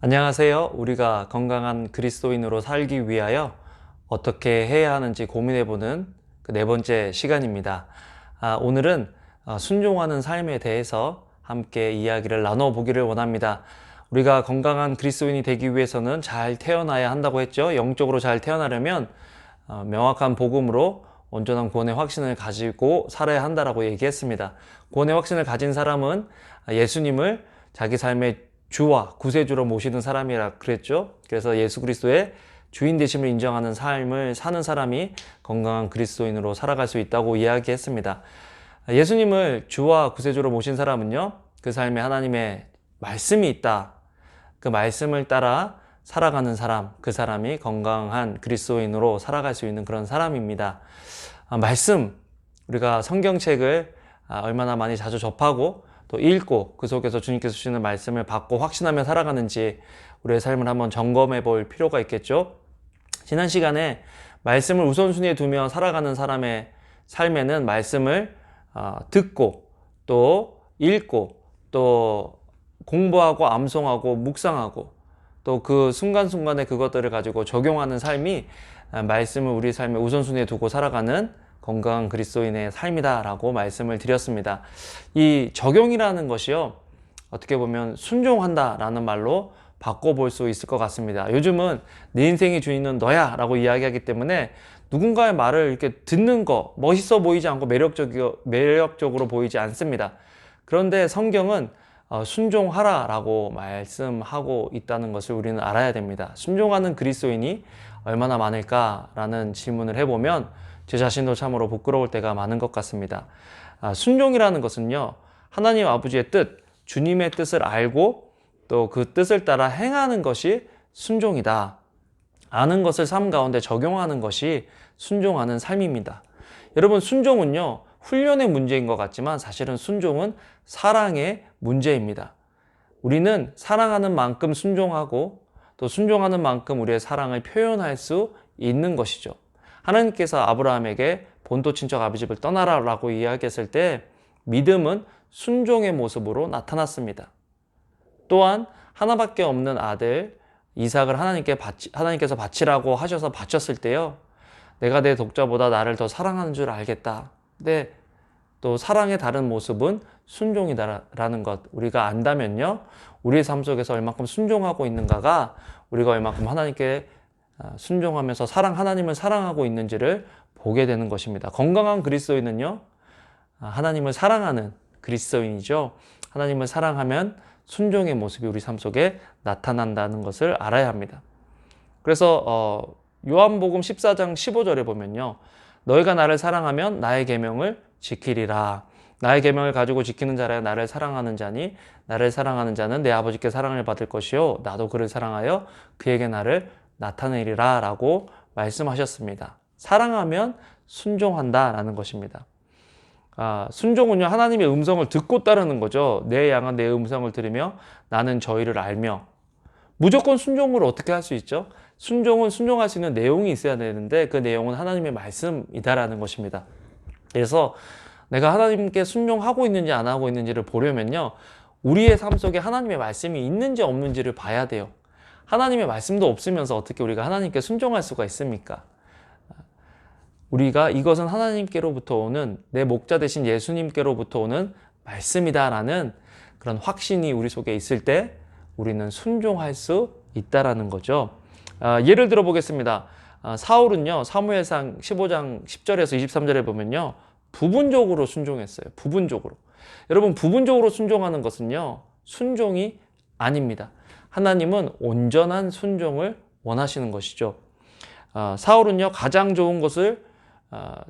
안녕하세요. 우리가 건강한 그리스도인으로 살기 위하여 어떻게 해야 하는지 고민해보는 그 네 번째 시간입니다. 오늘은 순종하는 삶에 대해서 함께 이야기를 나눠보기를 원합니다. 우리가 건강한 그리스도인이 되기 위해서는 잘 태어나야 한다고 했죠. 영적으로 잘 태어나려면 명확한 복음으로 온전한 구원의 확신을 가지고 살아야 한다라고 얘기했습니다. 구원의 확신을 가진 사람은 예수님을 자기 삶의 주와 구세주로 모시는 사람이라 그랬죠. 그래서 예수 그리스도의 주인 되심을 인정하는 삶을 사는 사람이 건강한 그리스도인으로 살아갈 수 있다고 이야기했습니다. 예수님을 주와 구세주로 모신 사람은요, 그 삶에 하나님의 말씀이 있다. 그 말씀을 따라 살아가는 사람, 그 사람이 건강한 그리스도인으로 살아갈 수 있는 그런 사람입니다. 말씀, 우리가 성경책을 얼마나 많이 자주 접하고 또 읽고 그 속에서 주님께서 주시는 말씀을 받고 확신하며 살아가는지 우리의 삶을 한번 점검해 볼 필요가 있겠죠. 지난 시간에 말씀을 우선순위에 두며 살아가는 사람의 삶에는 말씀을 듣고 또 읽고 또 공부하고 암송하고 묵상하고 또 그 순간순간에 그것들을 가지고 적용하는 삶이 말씀을 우리 삶의 우선순위에 두고 살아가는 건강한 그리스도인의 삶이다라고 말씀을 드렸습니다. 이 적용이라는 것이요, 어떻게 보면 순종한다라는 말로 바꿔볼 수 있을 것 같습니다. 요즘은 내 인생의 주인은 너야 라고 이야기하기 때문에 누군가의 말을 이렇게 듣는 거 멋있어 보이지 않고 매력적으로 보이지 않습니다. 그런데 성경은 순종하라 라고 말씀하고 있다는 것을 우리는 알아야 됩니다. 순종하는 그리스도인이 얼마나 많을까라는 질문을 해보면 제 자신도 참으로 부끄러울 때가 많은 것 같습니다. 순종이라는 것은요, 하나님 아버지의 뜻, 주님의 뜻을 알고 또 그 뜻을 따라 행하는 것이 순종이다. 아는 것을 삶 가운데 적용하는 것이 순종하는 삶입니다. 여러분, 순종은요, 훈련의 문제인 것 같지만 사실은 순종은 사랑의 문제입니다. 우리는 사랑하는 만큼 순종하고 또 순종하는 만큼 우리의 사랑을 표현할 수 있는 것이죠. 하나님께서 아브라함에게 본토 친척 아비 집을 떠나라 라고 이야기했을 때 믿음은 순종의 모습으로 나타났습니다. 또한 하나밖에 없는 아들 이삭을 하나님께서 바치라고 하셔서 바쳤을 때요, 내가 내 독자보다 나를 더 사랑하는 줄 알겠다. 근데 또 사랑의 다른 모습은 순종이다라는 것 우리가 안다면요, 우리의 삶 속에서 얼마큼 순종하고 있는가가 우리가 얼마큼 하나님께 순종하면서 하나님을 사랑하고 있는지를 보게 되는 것입니다. 건강한 그리스도인은요, 하나님을 사랑하는 그리스도인이죠. 하나님을 사랑하면 순종의 모습이 우리 삶 속에 나타난다는 것을 알아야 합니다. 그래서 요한복음 14장 15절에 보면요, 너희가 나를 사랑하면 나의 계명을 지키리라. 나의 계명을 가지고 지키는 자라야 나를 사랑하는 자니 나를 사랑하는 자는 내 아버지께 사랑을 받을 것이요 나도 그를 사랑하여 그에게 나를 나타내리라 라고 말씀하셨습니다. 사랑하면 순종한다 라는 것입니다. 순종은요, 하나님의 음성을 듣고 따르는 거죠. 내 양은 내 음성을 들으며 나는 저희를 알며. 무조건 순종을 어떻게 할 수 있죠? 순종은 순종할 수 있는 내용이 있어야 되는데 그 내용은 하나님의 말씀이다라는 것입니다. 그래서 내가 하나님께 순종하고 있는지 안 하고 있는지를 보려면요, 우리의 삶 속에 하나님의 말씀이 있는지 없는지를 봐야 돼요. 하나님의 말씀도 없으면서 어떻게 우리가 하나님께 순종할 수가 있습니까? 우리가 이것은 하나님께로부터 오는, 내 목자 되신 예수님께로부터 오는 말씀이다라는 그런 확신이 우리 속에 있을 때 우리는 순종할 수 있다라는 거죠. 예를 들어 보겠습니다. 사울은요, 사무엘상 15장 10절에서 23절에 보면요, 부분적으로 순종했어요. 부분적으로. 여러분, 부분적으로 순종하는 것은요, 순종이 아닙니다. 하나님은 온전한 순종을 원하시는 것이죠. 사울은요, 가장 좋은 것을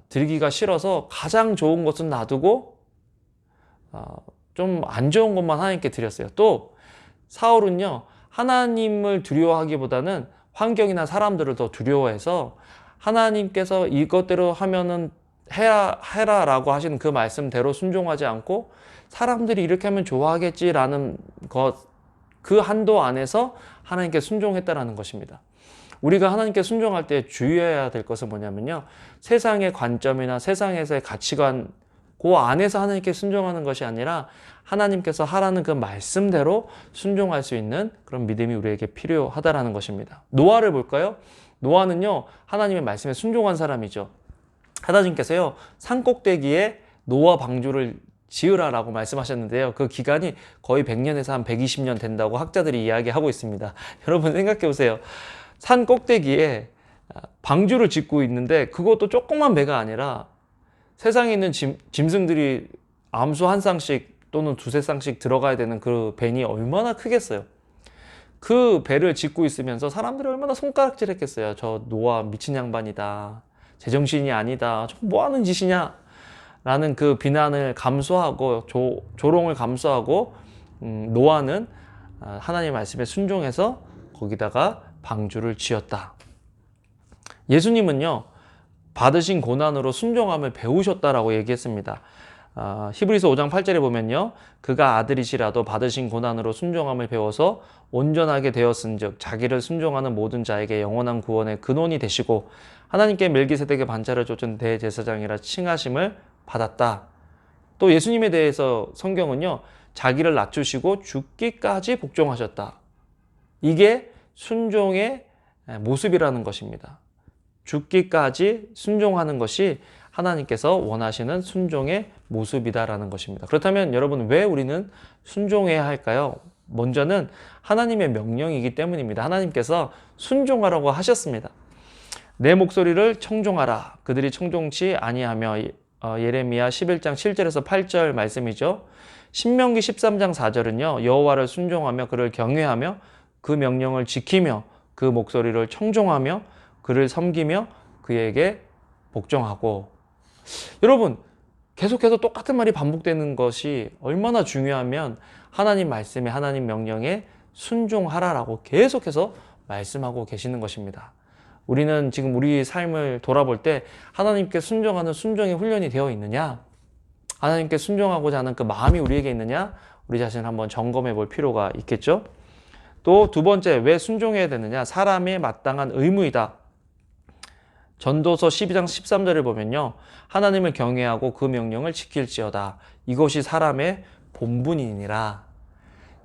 드리기가 싫어서 가장 좋은 것은 놔두고 좀 안 좋은 것만 하나님께 드렸어요. 또 사울은요, 하나님을 두려워하기보다는 환경이나 사람들을 더 두려워해서 하나님께서 이것대로 하면은 해라 라고 하시는 그 말씀대로 순종하지 않고 사람들이 이렇게 하면 좋아하겠지라는 그 한도 안에서 하나님께 순종했다라는 것입니다. 우리가 하나님께 순종할 때 주의해야 될 것은 뭐냐면요, 세상의 관점이나 세상에서의 가치관과 그 안에서 하나님께 순종하는 것이 아니라 하나님께서 하라는 그 말씀대로 순종할 수 있는 그런 믿음이 우리에게 필요하다라는 것입니다. 노아를 볼까요? 노아는요, 하나님의 말씀에 순종한 사람이죠. 하나님께서요, 산 꼭대기에 노아 방주를 지으라라고 말씀하셨는데요. 그 기간이 거의 100년에서 한 120년 된다고 학자들이 이야기하고 있습니다. 여러분 생각해 보세요. 산 꼭대기에 방주를 짓고 있는데 그것도 조그만 배가 아니라 세상에 있는 짐승들이 암수 한 쌍씩 또는 두세 쌍씩 들어가야 되는 그 배니 얼마나 크겠어요. 그 배를 짓고 있으면서 사람들이 얼마나 손가락질 했겠어요. 저 노아 미친 양반이다. 제정신이 아니다. 저 뭐 하는 짓이냐? 라는 그 비난을 감수하고 조롱을 감수하고 노아는 하나님의 말씀에 순종해서 거기다가 방주를 지었다. 예수님은요, 받으신 고난으로 순종함을 배우셨다라고 얘기했습니다. 히브리서 5장 8절에 보면요, 그가 아들이시라도 받으신 고난으로 순종함을 배워서 온전하게 되었은즉 자기를 순종하는 모든 자에게 영원한 구원의 근원이 되시고 하나님께 멜기세덱의 반차를 쫓은 대제사장이라 칭하심을 받았다. 또 예수님에 대해서 성경은요, 자기를 낮추시고 죽기까지 복종하셨다. 이게 순종의 모습이라는 것입니다. 죽기까지 순종하는 것이 하나님께서 원하시는 순종의 모습이다라는 것입니다. 그렇다면 여러분, 왜 우리는 순종해야 할까요? 먼저는 하나님의 명령이기 때문입니다. 하나님께서 순종하라고 하셨습니다. 내 목소리를 청종하라. 그들이 청종치 아니하며, 예레미야 11장 7절에서 8절 말씀이죠. 신명기 13장 4절은요, 여호와를 순종하며 그를 경외하며 그 명령을 지키며 그 목소리를 청종하며 그를 섬기며 그에게 복종하고. 여러분, 계속해서 똑같은 말이 반복되는 것이 얼마나 중요하면 하나님 말씀에, 하나님 명령에 순종하라라고 계속해서 말씀하고 계시는 것입니다. 우리는 지금 우리 삶을 돌아볼 때 하나님께 순종하는 순종의 훈련이 되어 있느냐? 하나님께 순종하고자 하는 그 마음이 우리에게 있느냐? 우리 자신을 한번 점검해 볼 필요가 있겠죠? 또 두 번째, 왜 순종해야 되느냐? 사람의 마땅한 의무이다. 전도서 12장 13절을 보면요, 하나님을 경외하고 그 명령을 지킬지어다. 이것이 사람의 본분이니라.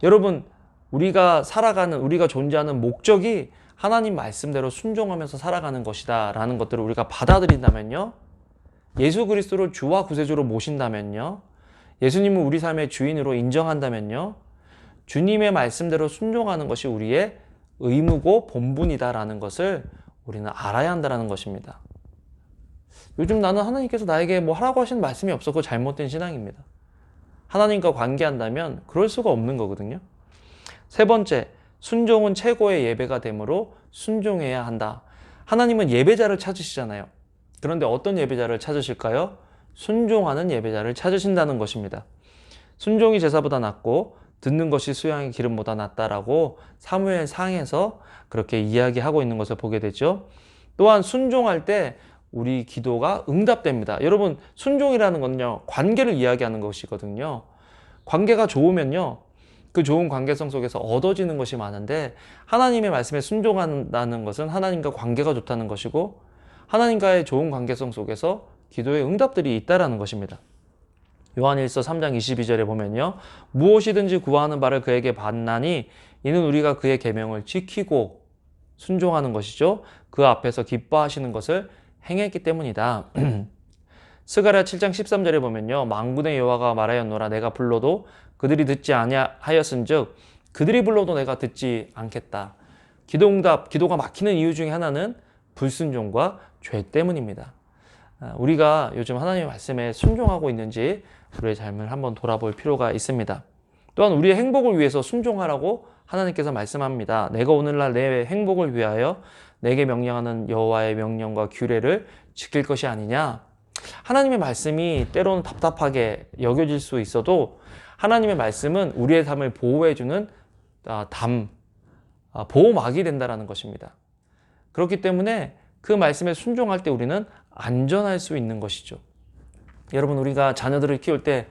여러분, 우리가 살아가는, 우리가 존재하는 목적이 하나님 말씀대로 순종하면서 살아가는 것이다 라는 것들을 우리가 받아들인다면요, 예수 그리스도를 주와 구세주로 모신다면요, 예수님을 우리 삶의 주인으로 인정한다면요, 주님의 말씀대로 순종하는 것이 우리의 의무고 본분이다라는 것을 우리는 알아야 한다는 것입니다. 요즘 나는 하나님께서 나에게 뭐 하라고 하시는 말씀이 없어. 그거 잘못된 신앙입니다. 하나님과 관계한다면 그럴 수가 없는 거거든요. 세 번째, 순종은 최고의 예배가 되므로 순종해야 한다. 하나님은 예배자를 찾으시잖아요. 그런데 어떤 예배자를 찾으실까요? 순종하는 예배자를 찾으신다는 것입니다. 순종이 제사보다 낫고 듣는 것이 수양의 기름보다 낫다라고 사무엘 상에서 그렇게 이야기하고 있는 것을 보게 되죠. 또한 순종할 때 우리 기도가 응답됩니다. 여러분, 순종이라는 건요, 관계를 이야기하는 것이거든요. 관계가 좋으면요, 그 좋은 관계성 속에서 얻어지는 것이 많은데, 하나님의 말씀에 순종한다는 것은 하나님과 관계가 좋다는 것이고, 하나님과의 좋은 관계성 속에서 기도의 응답들이 있다라는 것입니다. 요한일서 3장 22절에 보면요, 무엇이든지 구하는 바를 그에게 받나니 이는 우리가 그의 계명을 지키고 순종하는 것이죠. 그 앞에서 기뻐하시는 것을 행했기 때문이다. 스가랴 7장 13절에 보면요, 만군의 여호와가 말하였노라. 내가 불러도 그들이 듣지 아니하였은즉 그들이 불러도 내가 듣지 않겠다. 기도응답, 기도가 막히는 이유 중에 하나는 불순종과 죄 때문입니다. 우리가 요즘 하나님의 말씀에 순종하고 있는지 우리의 삶을 한번 돌아볼 필요가 있습니다. 또한 우리의 행복을 위해서 순종하라고 하나님께서 말씀합니다. 내가 오늘날 내 행복을 위하여 내게 명령하는 여호와의 명령과 규례를 지킬 것이 아니냐. 하나님의 말씀이 때로는 답답하게 여겨질 수 있어도 하나님의 말씀은 우리의 삶을 보호해주는 보호막이 된다는 것입니다. 그렇기 때문에 그 말씀에 순종할 때 우리는 안전할 수 있는 것이죠. 여러분, 우리가 자녀들을 키울 때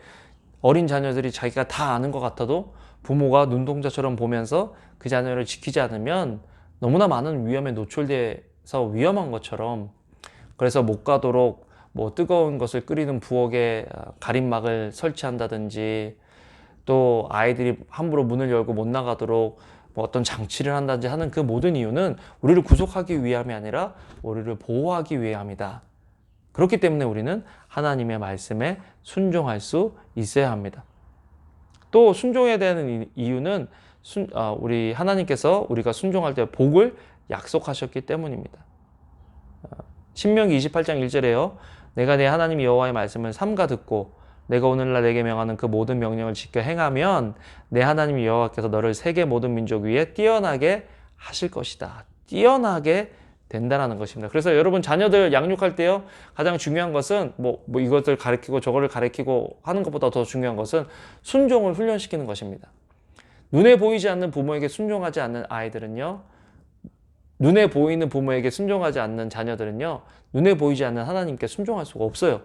어린 자녀들이 자기가 다 아는 것 같아도 부모가 눈동자처럼 보면서 그 자녀를 지키지 않으면 너무나 많은 위험에 노출돼서 위험한 것처럼, 그래서 못 가도록 뭐 뜨거운 것을 끓이는 부엌에 가림막을 설치한다든지, 또 아이들이 함부로 문을 열고 못 나가도록 뭐 어떤 장치를 한다든지 하는 그 모든 이유는 우리를 구속하기 위함이 아니라 우리를 보호하기 위함이다. 그렇기 때문에 우리는 하나님의 말씀에 순종할 수 있어야 합니다. 또 순종해야 되는 이유는 우리 하나님께서 우리가 순종할 때 복을 약속하셨기 때문입니다. 신명기 28장 1절에요. 내가 내 하나님 여호와의 말씀을 삼가 듣고 내가 오늘날 내게 명하는 그 모든 명령을 지켜 행하면 내 하나님 여호와께서 너를 세계 모든 민족 위에 뛰어나게 하실 것이다. 뛰어나게 된다라는 것입니다. 그래서 여러분 자녀들 양육할 때요, 가장 중요한 것은 뭐 이것을 가르치고 저거를 가르치고 하는 것보다 더 중요한 것은 순종을 훈련시키는 것입니다. 눈에 보이지 않는 부모에게 순종하지 않는 아이들은요, 눈에 보이는 부모에게 순종하지 않는 자녀들은요, 눈에 보이지 않는 하나님께 순종할 수가 없어요.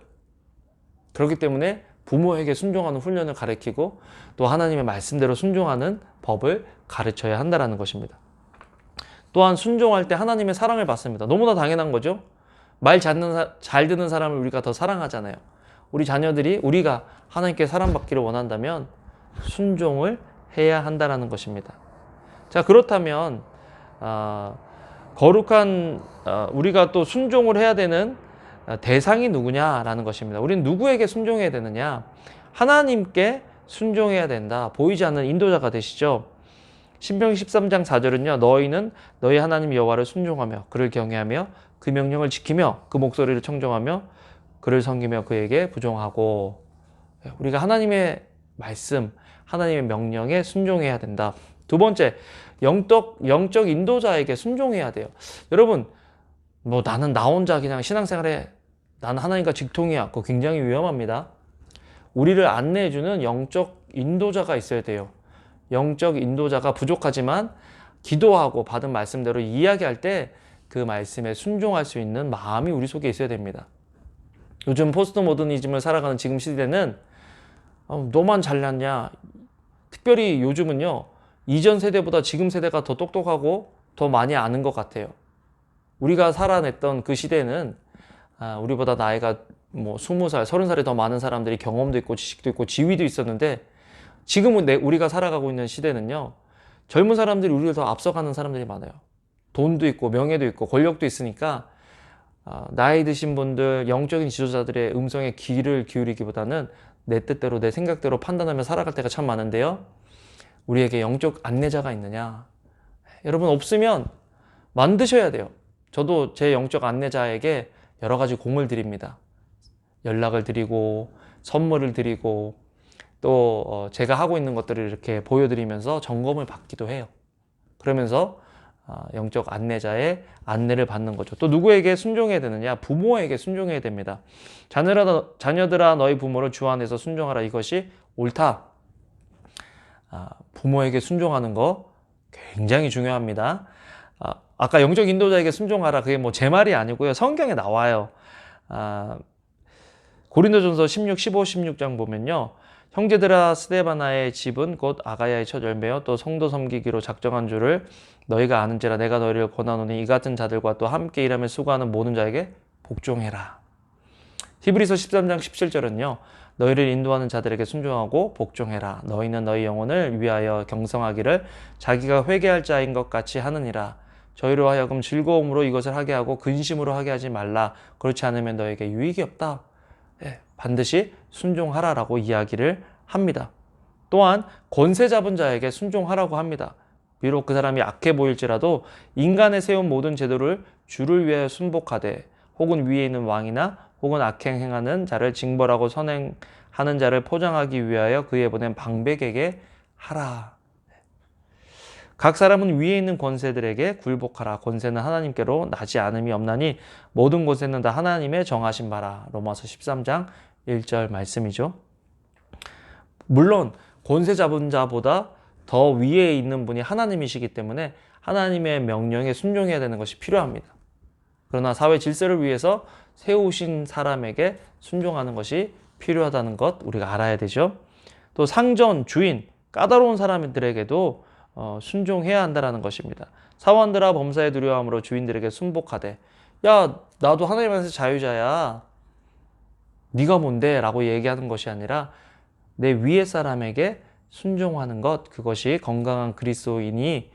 그렇기 때문에 부모에게 순종하는 훈련을 가르치고 또 하나님의 말씀대로 순종하는 법을 가르쳐야 한다는 것입니다. 또한 순종할 때 하나님의 사랑을 받습니다. 너무나 당연한 거죠. 말 잘 듣는 사람을 우리가 더 사랑하잖아요. 우리 자녀들이 우리가 하나님께 사랑받기를 원한다면 순종을 해야 한다는 것입니다. 자, 그렇다면 거룩한 우리가 또 순종을 해야 되는 대상이 누구냐라는 것입니다. 우리는 누구에게 순종해야 되느냐? 하나님께 순종해야 된다. 보이지 않는 인도자가 되시죠. 신명기 13장 4절은요. 너희는 너희 하나님 여호와를 순종하며 그를 경외하며 그 명령을 지키며 그 목소리를 청종하며 그를 섬기며 그에게 부종하고. 우리가 하나님의 말씀, 하나님의 명령에 순종해야 된다. 두 번째, 영적 인도자에게 순종해야 돼요. 여러분, 뭐 나는 나 혼자 그냥 신앙생활에 나는 하나님과 직통이야. 그거 굉장히 위험합니다. 우리를 안내해주는 영적 인도자가 있어야 돼요. 영적 인도자가 부족하지만 기도하고 받은 말씀대로 이야기할 때 그 말씀에 순종할 수 있는 마음이 우리 속에 있어야 됩니다. 요즘 포스트 모더니즘을 살아가는 지금 시대는 너만 잘났냐? 특별히 요즘은요, 이전 세대보다 지금 세대가 더 똑똑하고 더 많이 아는 것 같아요. 우리가 살아냈던 그 시대는 우리보다 나이가 뭐 20살, 30살이 더 많은 사람들이 경험도 있고 지식도 있고 지위도 있었는데, 지금은 우리가 살아가고 있는 시대는요, 젊은 사람들이 우리를 더 앞서가는 사람들이 많아요. 돈도 있고 명예도 있고 권력도 있으니까 나이 드신 분들, 영적인 지도자들의 음성에 귀를 기울이기보다는 내 뜻대로 내 생각대로 판단하며 살아갈 때가 참 많은데요, 우리에게 영적 안내자가 있느냐? 여러분, 없으면 만드셔야 돼요. 저도 제 영적 안내자에게 여러 가지 공을 드립니다. 연락을 드리고 선물을 드리고 또 제가 하고 있는 것들을 이렇게 보여드리면서 점검을 받기도 해요. 그러면서 영적 안내자의 안내를 받는 거죠. 또 누구에게 순종해야 되느냐? 부모에게 순종해야 됩니다. 자녀들아 너희 부모를 주 안에서 순종하라. 이것이 옳다. 부모에게 순종하는 거 굉장히 중요합니다. 아까 영적 인도자에게 순종하라. 그게 뭐 제 말이 아니고요. 성경에 나와요. 고린도전서 16, 15, 16장 보면요. 형제들아 스데바나의 집은 곧 아가야의 첫 열매요 또 성도 섬기기로 작정한 줄을 너희가 아는지라 내가 너희를 권하노니 이 같은 자들과 또 함께 일하며 수고하는 모든 자에게 복종해라. 히브리서 13장 17절은요. 너희를 인도하는 자들에게 순종하고 복종해라. 너희는 너희 영혼을 위하여 경성하기를 자기가 회개할 자인 것 같이 하느니라. 저희로 하여금 즐거움으로 이것을 하게 하고 근심으로 하게 하지 말라. 그렇지 않으면 너에게 유익이 없다. 반드시 순종하라라고 이야기를 합니다. 또한 권세 잡은 자에게 순종하라고 합니다. 비록 그 사람이 악해 보일지라도 인간의 세운 모든 제도를 주를 위하여 순복하되 혹은 위에 있는 왕이나 혹은 악행하는 자를 징벌하고 선행하는 자를 포장하기 위하여 그에 보낸 방백에게 하라. 각 사람은 위에 있는 권세들에게 굴복하라. 권세는 하나님께로 나지 않음이 없나니 모든 권세는 다 하나님의 정하신 바라. 로마서 13장 1절 말씀이죠. 물론 권세 잡은 자보다 더 위에 있는 분이 하나님이시기 때문에 하나님의 명령에 순종해야 되는 것이 필요합니다. 그러나 사회 질서를 위해서 세우신 사람에게 순종하는 것이 필요하다는 것 우리가 알아야 되죠. 또 상전, 주인, 까다로운 사람들에게도 순종해야 한다는 것입니다. 사원들아 범사에 두려워함으로 주인들에게 순복하되. 야, 나도 하나님 안에서 자유자야. 네가 뭔데? 라고 얘기하는 것이 아니라 내 위의 사람에게 순종하는 것, 그것이 건강한 그리스도인이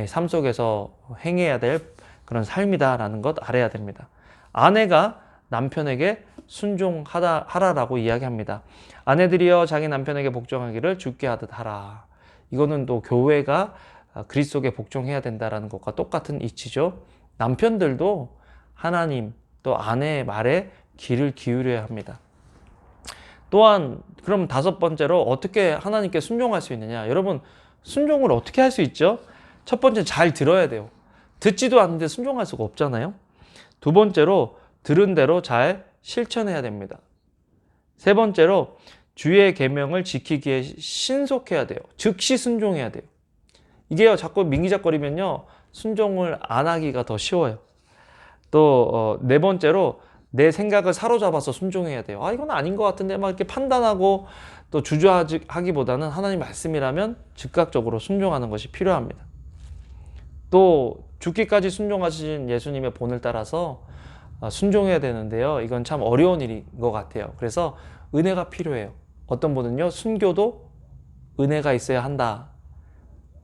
삶 속에서 행해야 될 그런 삶이다라는 것 알아야 됩니다. 아내가 남편에게 순종하라라고 이야기합니다. 아내들이여 자기 남편에게 복종하기를 주께 하듯 하라. 이거는 또 교회가 그리스도께 복종해야 된다라는 것과 똑같은 이치죠. 남편들도 하나님 또 아내의 말에 귀를 기울여야 합니다. 또한 그럼 다섯 번째로 어떻게 하나님께 순종할 수 있느냐? 여러분, 순종을 어떻게 할 수 있죠? 첫 번째, 잘 들어야 돼요. 듣지도 않는데 순종할 수가 없잖아요. 두 번째로 들은 대로 잘 실천해야 됩니다. 세 번째로 주의 계명을 지키기에 신속해야 돼요. 즉시 순종해야 돼요. 이게요, 자꾸 민기작거리면요, 순종을 안 하기가 더 쉬워요. 또 네 번째로 내 생각을 사로잡아서 순종해야 돼요. 아, 이건 아닌 것 같은데 막 이렇게 판단하고 또 주저하기보다는 하나님 말씀이라면 즉각적으로 순종하는 것이 필요합니다. 또 죽기까지 순종하신 예수님의 본을 따라서 순종해야 되는데요. 이건 참 어려운 일인 것 같아요. 그래서 은혜가 필요해요. 어떤 분은요, 순교도 은혜가 있어야 한다.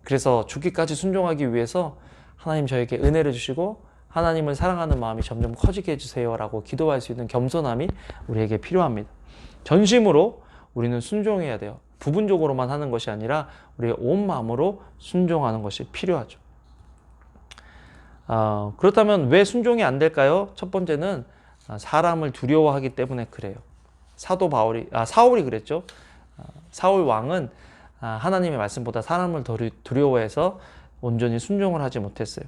그래서 죽기까지 순종하기 위해서 하나님 저에게 은혜를 주시고 하나님을 사랑하는 마음이 점점 커지게 해주세요 라고 기도할 수 있는 겸손함이 우리에게 필요합니다. 전심으로 우리는 순종해야 돼요. 부분적으로만 하는 것이 아니라 우리의 온 마음으로 순종하는 것이 필요하죠. 그렇다면 왜 순종이 안 될까요? 첫 번째는 사람을 두려워하기 때문에 그래요. 사울이 그랬죠. 사울 왕은 하나님의 말씀보다 사람을 더 두려워해서 온전히 순종을 하지 못했어요.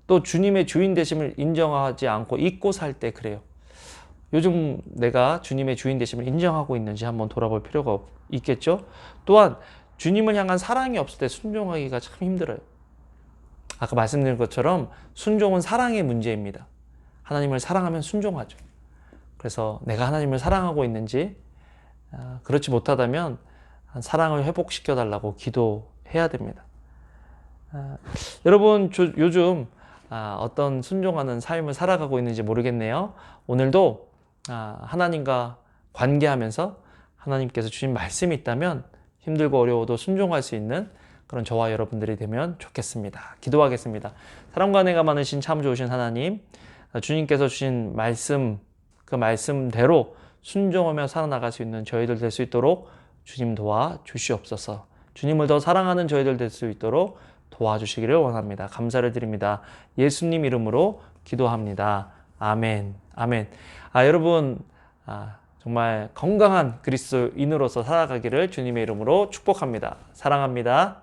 또 주님의 주인 되심을 인정하지 않고 잊고 살 때 그래요. 요즘 내가 주님의 주인 되심을 인정하고 있는지 한번 돌아볼 필요가 있겠죠. 또한 주님을 향한 사랑이 없을 때 순종하기가 참 힘들어요. 아까 말씀드린 것처럼 순종은 사랑의 문제입니다. 하나님을 사랑하면 순종하죠. 그래서 내가 하나님을 사랑하고 있는지, 그렇지 못하다면 사랑을 회복시켜 달라고 기도해야 됩니다. 여러분, 요즘 어떤 순종하는 삶을 살아가고 있는지 모르겠네요. 오늘도 하나님과 관계하면서 하나님께서 주신 말씀이 있다면 힘들고 어려워도 순종할 수 있는 그런 저와 여러분들이 되면 좋겠습니다. 기도하겠습니다. 사랑과 은혜가 많으신 참 좋으신 하나님, 주님께서 주신 말씀, 그 말씀대로 순종하며 살아나갈 수 있는 저희들 될 수 있도록 주님 도와 주시옵소서. 주님을 더 사랑하는 저희들 될 수 있도록 도와주시기를 원합니다. 감사를 드립니다. 예수님 이름으로 기도합니다. 아멘. 아멘. 여러분, 정말 건강한 그리스도인으로서 살아가기를 주님의 이름으로 축복합니다. 사랑합니다.